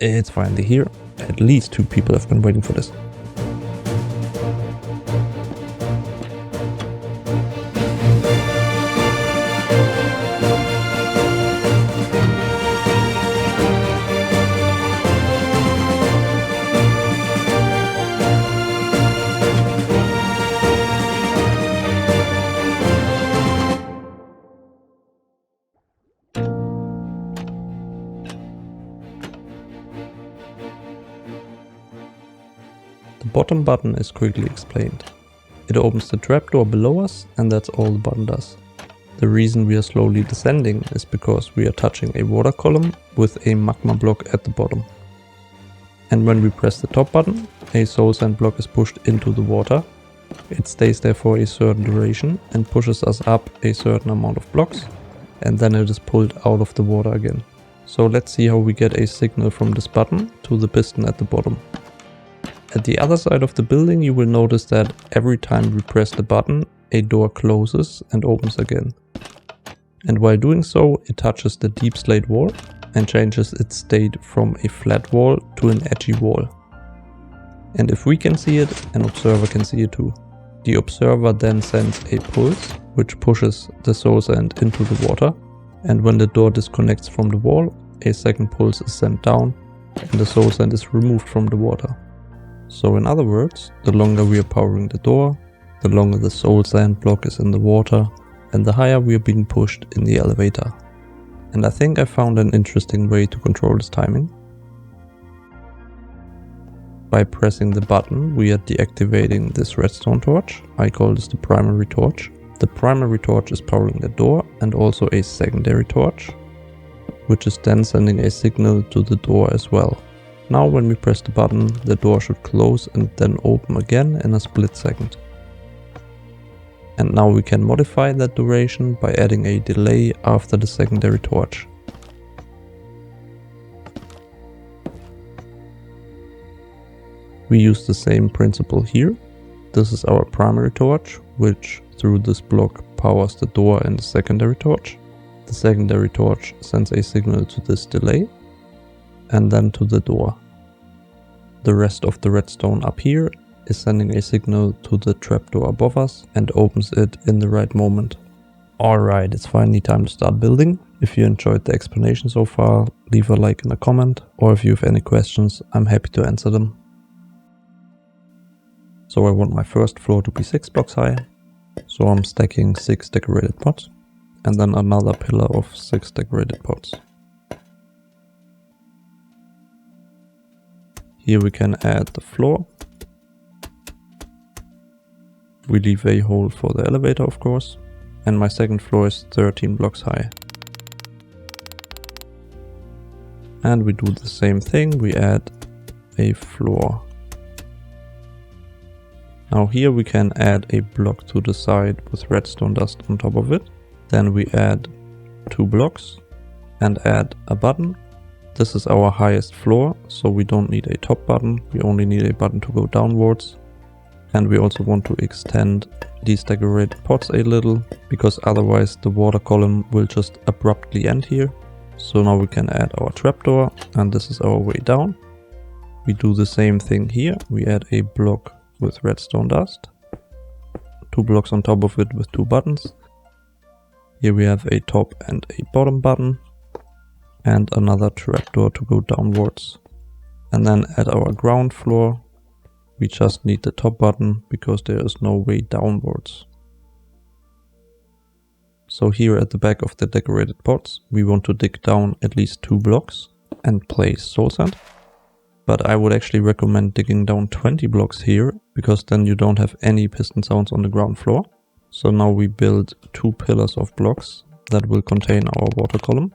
It's finally here. At least 2 people have been waiting for this. The bottom button is quickly explained. It opens the trapdoor below us, and that's all the button does. The reason we are slowly descending is because we are touching a water column with a magma block at the bottom. And when we press the top button, a soul sand block is pushed into the water. It stays there for a certain duration and pushes us up a certain amount of blocks, and then it is pulled out of the water again. So let's see how we get a signal from this button to the piston at the bottom. At the other side of the building, you will notice that every time we press the button, a door closes and opens again. And while doing so, it touches the deep slate wall and changes its state from a flat wall to an edgy wall. And if we can see it, an observer can see it too. The observer then sends a pulse, which pushes the soul sand into the water. And when the door disconnects from the wall, a second pulse is sent down and the soul sand is removed from the water. So in other words, the longer we are powering the door, the longer the soul sand block is in the water, and the higher we are being pushed in the elevator. And I think I found an interesting way to control this timing. By pressing the button, we are deactivating this redstone torch. I call this the primary torch. The primary torch is powering the door and also a secondary torch, which is then sending a signal to the door as well. Now when we press the button, the door should close and then open again in a split second. And now we can modify that duration by adding a delay after the secondary torch. We use the same principle here. This is our primary torch, which through this block powers the door and the secondary torch. The secondary torch sends a signal to this delay and then to the door. The rest of the redstone up here is sending a signal to the trapdoor above us and opens it in the right moment. Alright, it's finally time to start building. If you enjoyed the explanation so far, leave a like and a comment, or if you have any questions, I'm happy to answer them. So I want my first floor to be 6 blocks high, so I'm stacking 6 decorated pots, and then another pillar of 6 decorated pots. Here we can add the floor. We leave a hole for the elevator, of course. And my second floor is 13 blocks high. And we do the same thing, we add a floor. Now here we can add a block to the side with redstone dust on top of it. Then we add 2 blocks and add a button. This is our highest floor, so we don't need a top button, we only need a button to go downwards. And we also want to extend these decorated pots a little, because otherwise the water column will just abruptly end here. So now we can add our trapdoor, and this is our way down. We do the same thing here, we add a block with redstone dust. 2 blocks on top of it with 2 buttons. Here we have a top and a bottom button. And another trapdoor to go downwards. And then at our ground floor, we just need the top button because there is no way downwards. So here at the back of the decorated pots, we want to dig down at least 2 blocks and place soul sand. But I would actually recommend digging down 20 blocks here, because then you don't have any piston sounds on the ground floor. So now we build 2 pillars of blocks that will contain our water column.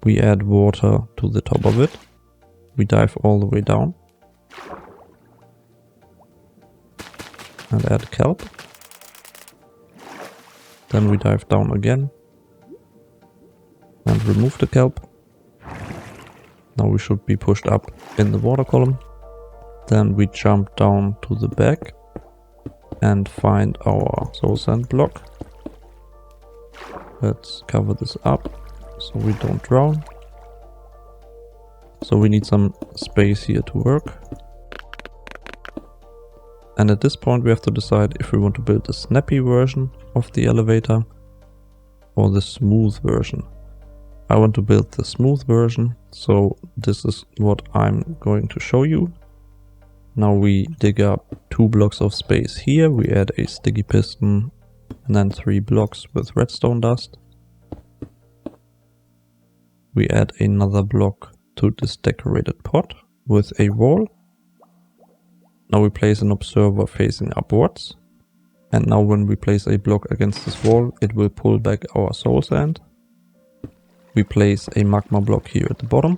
We add water to the top of it. We dive all the way down. And add kelp. Then we dive down again. And remove the kelp. Now we should be pushed up in the water column. Then we jump down to the back and find our soul sand block. Let's cover this up so we don't drown. So we need some space here to work. And at this point we have to decide if we want to build a snappy version of the elevator or the smooth version. I want to build the smooth version, so this is what I'm going to show you. Now we dig up 2 blocks of space here, we add a sticky piston and then 3 blocks with redstone dust. We add another block to this decorated pot with a wall. Now we place an observer facing upwards. And now when we place a block against this wall, it will pull back our soul sand. We place a magma block here at the bottom.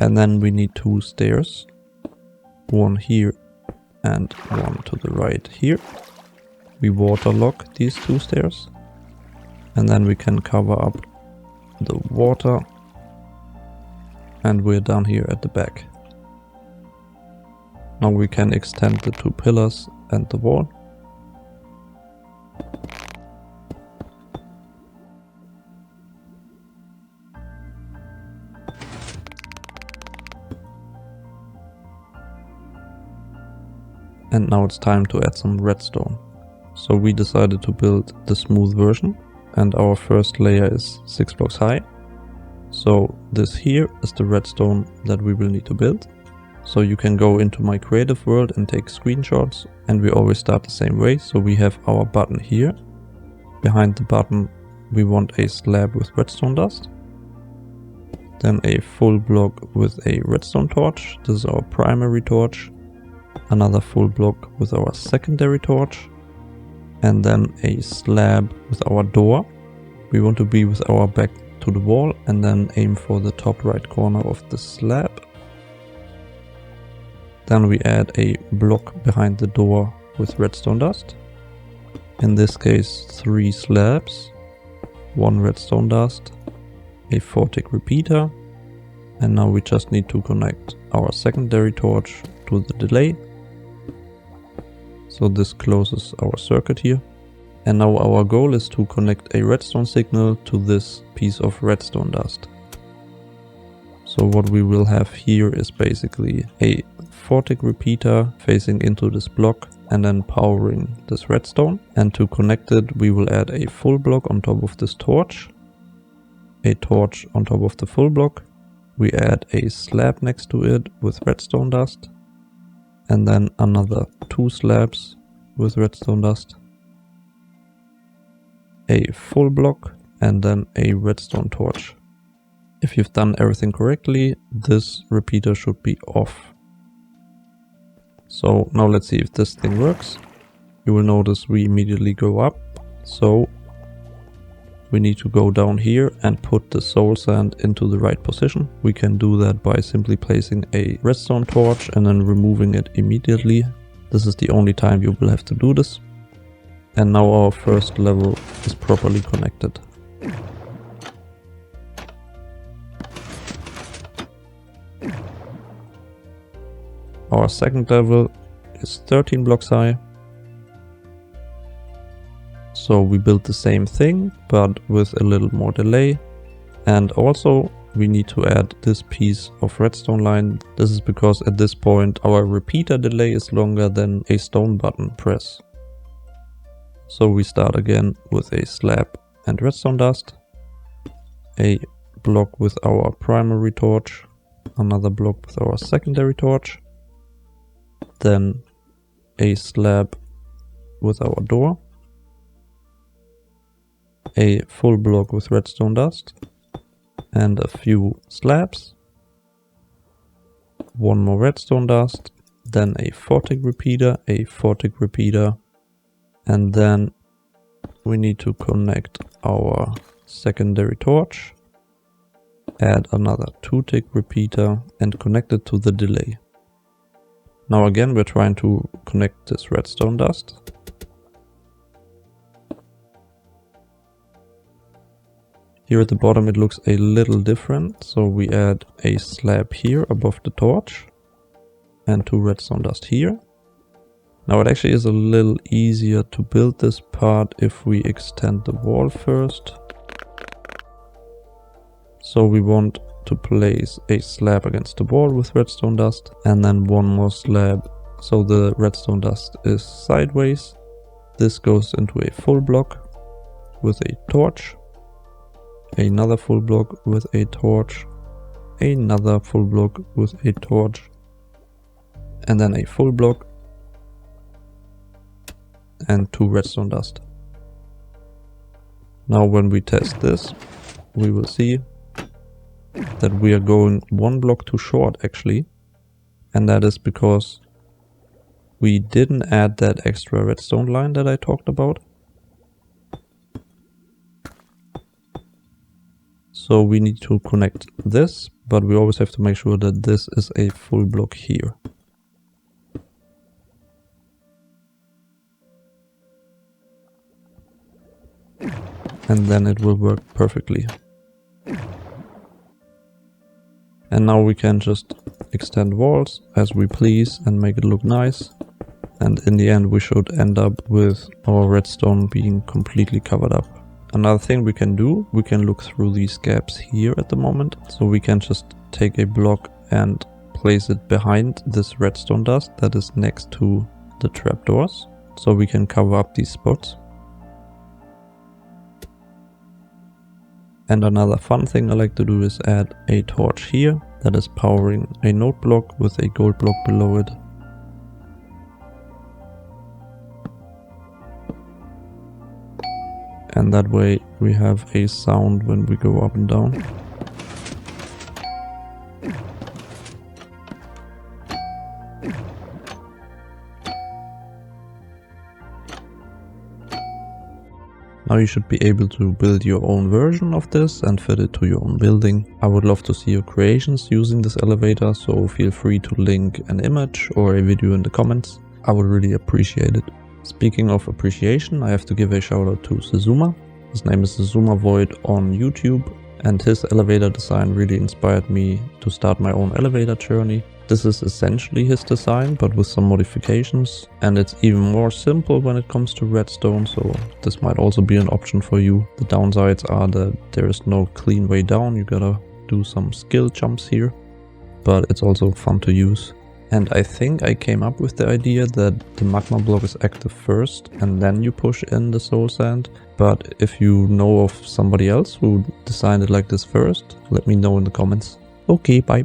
And then we need 2 stairs. One here and one to the right here. We waterlock these 2 stairs. And then we can cover up the water. And we're down here at the back. Now we can extend the 2 pillars and the wall. And now it's time to add some redstone. So we decided to build the smooth version, and our first layer is 6 blocks high. So this here is the redstone that we will need to build. So you can go into my creative world and take screenshots, and we always start the same way. So we have our button here. Behind the button we want a slab with redstone dust. Then a full block with a redstone torch. This is our primary torch. Another full block with our secondary torch. And then a slab with our door. We want to be with our back to the wall and then aim for the top right corner of the slab. Then we add a block behind the door with redstone dust. In this case 3 slabs, 1 redstone dust, a 4-tick repeater, and now we just need to connect our secondary torch to the delay. So this closes our circuit here. And now our goal is to connect a redstone signal to this piece of redstone dust. So what we will have here is basically a 4-tick repeater facing into this block and then powering this redstone. And to connect it we will add a full block on top of this torch, a torch on top of the full block. We add a slab next to it with redstone dust, and then another 2 slabs with redstone dust, a full block, and then a redstone torch. If you've done everything correctly, this repeater should be off. So now let's see if this thing works. You will notice we immediately go up. So we need to go down here and put the soul sand into the right position. We can do that by simply placing a redstone torch and then removing it immediately. This is the only time you will have to do this. And now our first level is properly connected. Our second level is 13 blocks high. So we built the same thing, but with a little more delay. And also we need to add this piece of redstone line. This is because at this point our repeater delay is longer than a stone button press. So we start again with a slab and redstone dust, a block with our primary torch, another block with our secondary torch, then a slab with our door, a full block with redstone dust, and a few slabs, 1 more redstone dust, then a 4-tick repeater, and then we need to connect our secondary torch, add another 2-tick repeater, and connect it to the delay. Now again we're trying to connect this redstone dust. Here at the bottom it looks a little different, so we add a slab here above the torch and 2 redstone dust here. Now it actually is a little easier to build this part if we extend the wall first. So we want to place a slab against the wall with redstone dust, and then one more slab so the redstone dust is sideways. This goes into a full block with a torch, another full block with a torch, another full block with a torch, and then a full block and 2 redstone dust. Now when we test this, we will see that we are going 1 block too short actually, and that is because we didn't add that extra redstone line that I talked about. So we need to connect this, but we always have to make sure that this is a full block here. And then it will work perfectly. And now we can just extend walls as we please and make it look nice. And in the end we should end up with our redstone being completely covered up. Another thing we can do, we can look through these gaps here at the moment. So we can just take a block and place it behind this redstone dust that is next to the trapdoors. So we can cover up these spots. And another fun thing I like to do is add a torch here that is powering a node block with a gold block below it. And that way we have a sound when we go up and down. Now you should be able to build your own version of this and fit it to your own building. I would love to see your creations using this elevator, so feel free to link an image or a video in the comments. I would really appreciate it. Speaking of appreciation, I have to give a shout out to Sezuma. His name is Sezuma Void on YouTube, and his elevator design really inspired me to start my own elevator journey. This is essentially his design, but with some modifications, and it's even more simple when it comes to redstone, so this might also be an option for you. The downsides are that there is no clean way down, you gotta do some skill jumps here, but it's also fun to use. And I think I came up with the idea that the magma block is active first and then you push in the soul sand. But if you know of somebody else who designed it like this first, let me know in the comments. Okay, bye.